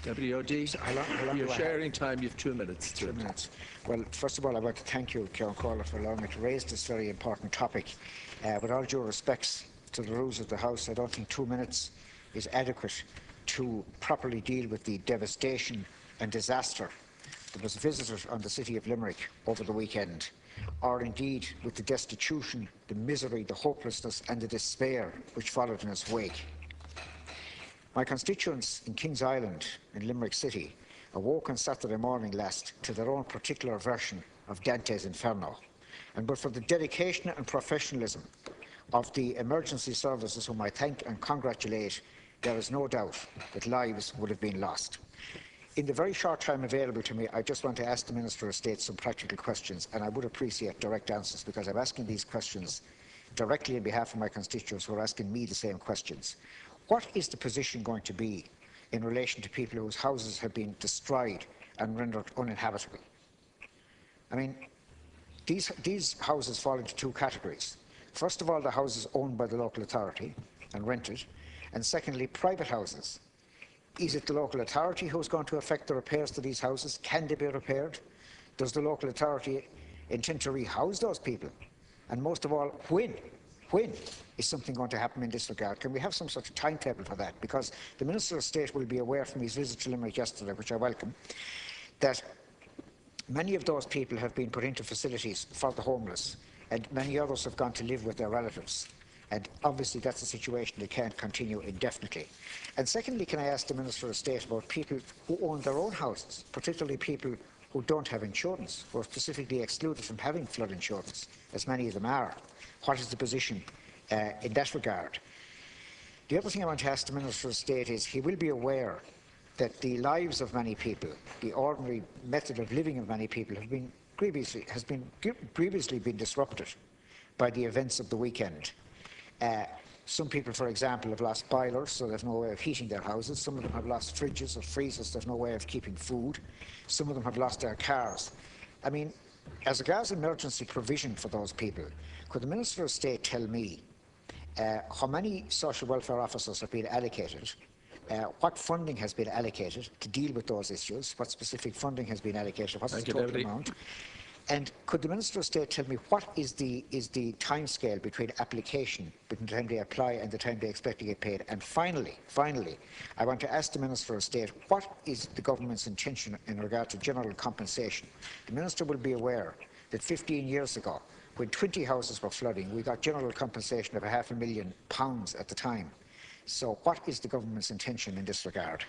Deputy O'Dea, how long you're do I sharing time. You have 2 minutes. 2 minutes. Well, first of all, I want to thank you, Ciarán Cawley, for allowing me to raise this very important topic. With all due respects to the rules of the House, I don't think 2 minutes is adequate to properly deal with the devastation and disaster that was visited on the city of Limerick over the weekend, or indeed with the destitution, the misery, the hopelessness and the despair which followed in its wake. My constituents in Kings Island in Limerick City awoke on Saturday morning last to their own particular version of Dante's Inferno, and but for the dedication and professionalism of the emergency services, whom I thank and congratulate, there is no doubt that lives would have been lost. In the very short time available to me, I just want to ask the Minister of State some practical questions, and I would appreciate direct answers, because I'm asking these questions directly on behalf of my constituents who are asking me the same questions. What is the position going to be in relation to people whose houses have been destroyed and rendered uninhabitable? I mean, these houses fall into two categories. First of all, the houses owned by the local authority and rented, and secondly, private houses. Is it the local authority who's going to effect the repairs to these houses? Can they be repaired? Does the local authority intend to rehouse those people? And most of all, when? When is something going to happen in this regard? Can we have some sort of timetable for that? Because the Minister of State will be aware from his visit to Limerick yesterday, which I welcome, that many of those people have been put into facilities for the homeless, and many others have gone to live with their relatives. And obviously that's a situation that can't continue indefinitely. And secondly, can I ask the Minister of State about people who own their own houses, particularly people who don't have insurance, who are specifically excluded from having flood insurance, as many of them are. What is the position in that regard? The other thing I want to ask the Minister of State is, he will be aware that the lives of many people, the ordinary method of living of many people, has been grievously been disrupted by the events of the weekend. Some people, for example, have lost boilers, so there's no way of heating their houses. Some of them have lost fridges or freezers, there's no way of keeping food. Some of them have lost their cars. I mean, as regards emergency provision for those people, could the Minister of State tell me how many social welfare officers have been allocated, what funding has been allocated to deal with those issues, what specific funding has been allocated, what's the total amount? And could the Minister of State tell me what is the timescale between application, between the time they apply and the time they expect to get paid? And finally, I want to ask the Minister of State, what is the government's intention in regard to general compensation? The Minister will be aware that 15 years ago, when 20 houses were flooding, we got general compensation of £500,000 at the time. So what is the government's intention in this regard?